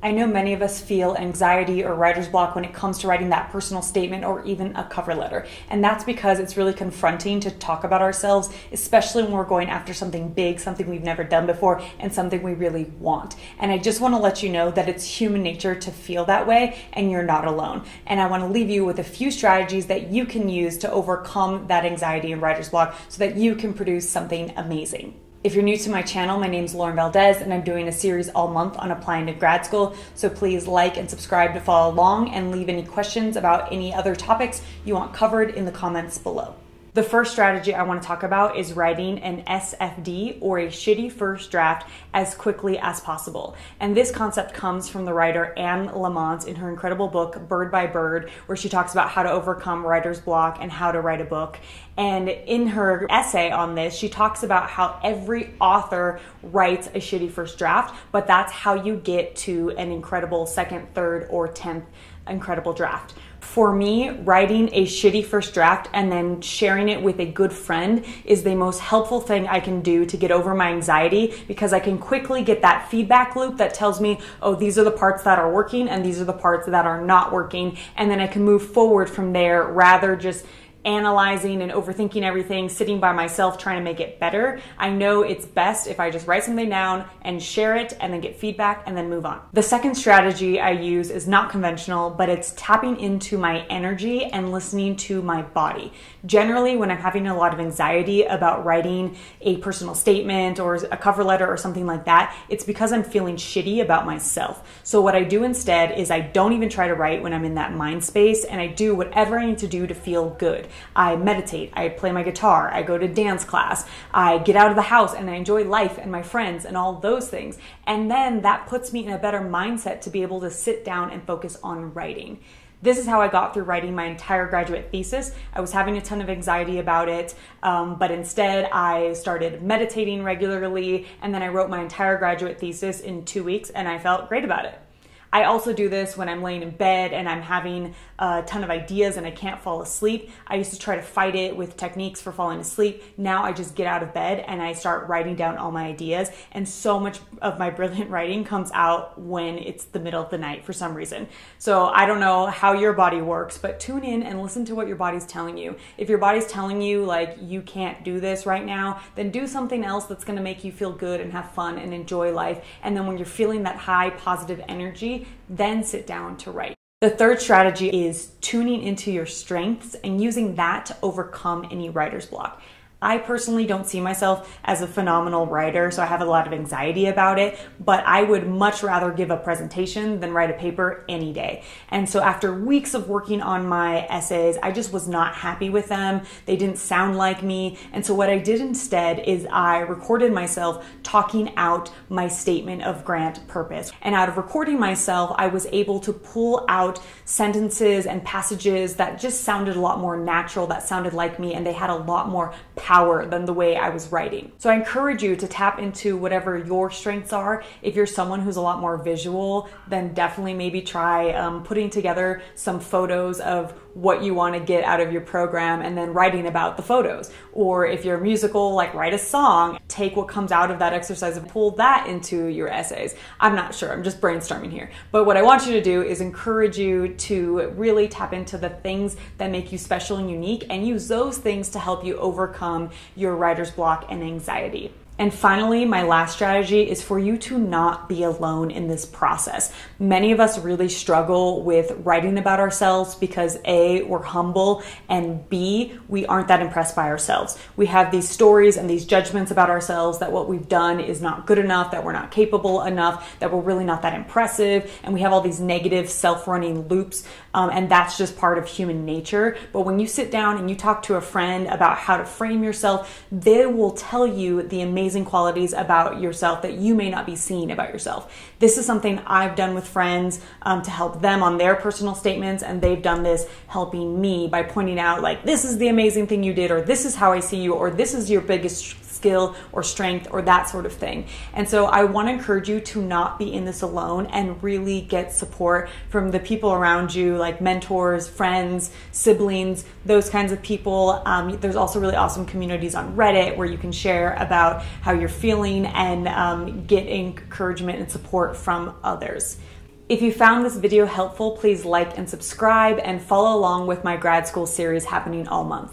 I know many of us feel anxiety or writer's block when it comes to writing that personal statement or even a cover letter. And that's because it's really confronting to talk about ourselves, especially when we're going after something big, something we've never done before, and something we really want. And I just want to let you know that it's human nature to feel that way, and you're not alone. And I want to leave you with a few strategies that you can use to overcome that anxiety and writer's block so that you can produce something amazing. If you're new to my channel, my name's Valdez, and I'm doing a series all month on applying to grad school. So please like and subscribe to follow along, and leave any questions about any other topics you want covered in the comments below. The first strategy I want to talk about is writing an SFD, or a shitty first draft, as quickly as possible. And this concept comes from the writer Lamott in her incredible book, Bird by Bird, where she talks about how to overcome writer's block and how to write a book. And in her essay on this, she talks about how every author writes a shitty first draft, but that's how you get to an incredible second, third, or 10th incredible draft. For me, writing a shitty first draft and then sharing it with a good friend is the most helpful thing I can do to get over my anxiety, because I can quickly get that feedback loop that tells me, oh, these are the parts that are working and these are the parts that are not working. And then I can move forward from there, rather just analyzing and overthinking everything, sitting by myself trying to make it better. I know it's best if I just write something down and share it and then get feedback and then move on. The second strategy I use is not conventional, but it's tapping into my energy and listening to my body. Generally, when I'm having a lot of anxiety about writing a personal statement or a cover letter or something like that, it's because I'm feeling shitty about myself. So what I do instead is I don't even try to write when I'm in that mind space, and I do whatever I need to do to feel good. I meditate, I play my guitar, I go to dance class, I get out of the house and I enjoy life and my friends and all those things. And then that puts me in a better mindset to be able to sit down and focus on writing. This is how I got through writing my entire graduate thesis. I was having a ton of anxiety about it, but instead I started meditating regularly, and then I wrote my entire graduate thesis in 2 weeks, and I felt great about it. I also do this when I'm laying in bed and I'm having a ton of ideas and I can't fall asleep. I used to try to fight it with techniques for falling asleep. Now I just get out of bed and I start writing down all my ideas. And so much of my brilliant writing comes out when it's the middle of the night for some reason. So I don't know how your body works, but tune in and listen to what your body's telling you. If your body's telling you like you can't do this right now, then do something else that's going to make you feel good and have fun and enjoy life. And then when you're feeling that high positive energy, then sit down to write. The third strategy is tuning into your strengths and using that to overcome any writer's block. I personally don't see myself as a phenomenal writer, so I have a lot of anxiety about it, but I would much rather give a presentation than write a paper any day. And so after weeks of working on my essays, I just was not happy with them. They didn't sound like me. And so what I did instead is I recorded myself talking out my statement of grant purpose. And out of recording myself, I was able to pull out sentences and passages that just sounded a lot more natural, that sounded like me, and they had a lot more power than the way I was writing. So I encourage you to tap into whatever your strengths are. If you're someone who's a lot more visual, then definitely maybe try putting together some photos of what you want to get out of your program and then writing about the photos. Or if you're musical, like write a song, take what comes out of that exercise and pull that into your essays. I'm not sure, I'm just brainstorming here. But what I want you to do is encourage you to really tap into the things that make you special and unique, and use those things to help you overcome your writer's block and anxiety. And finally, my last strategy is for you to not be alone in this process. Many of us really struggle with writing about ourselves because A, we're humble, and B, we aren't that impressed by ourselves. We have these stories and these judgments about ourselves that what we've done is not good enough, that we're not capable enough, that we're really not that impressive, and we have all these negative self-running loops, and that's just part of human nature. But when you sit down and you talk to a friend about how to frame yourself, they will tell you the amazing qualities about yourself that you may not be seeing about yourself. This is something I've done with friends to help them on their personal statements, and they've done this helping me by pointing out like, this is the amazing thing you did, or this is how I see you, or this is your biggest skill or strength, or that sort of thing. And so I want to encourage you to not be in this alone and really get support from the people around you, like mentors, friends, siblings, those kinds of people. There's also really awesome communities on Reddit where you can share about how you're feeling and get encouragement and support from others. If you found this video helpful, please like and subscribe and follow along with my grad school series happening all month.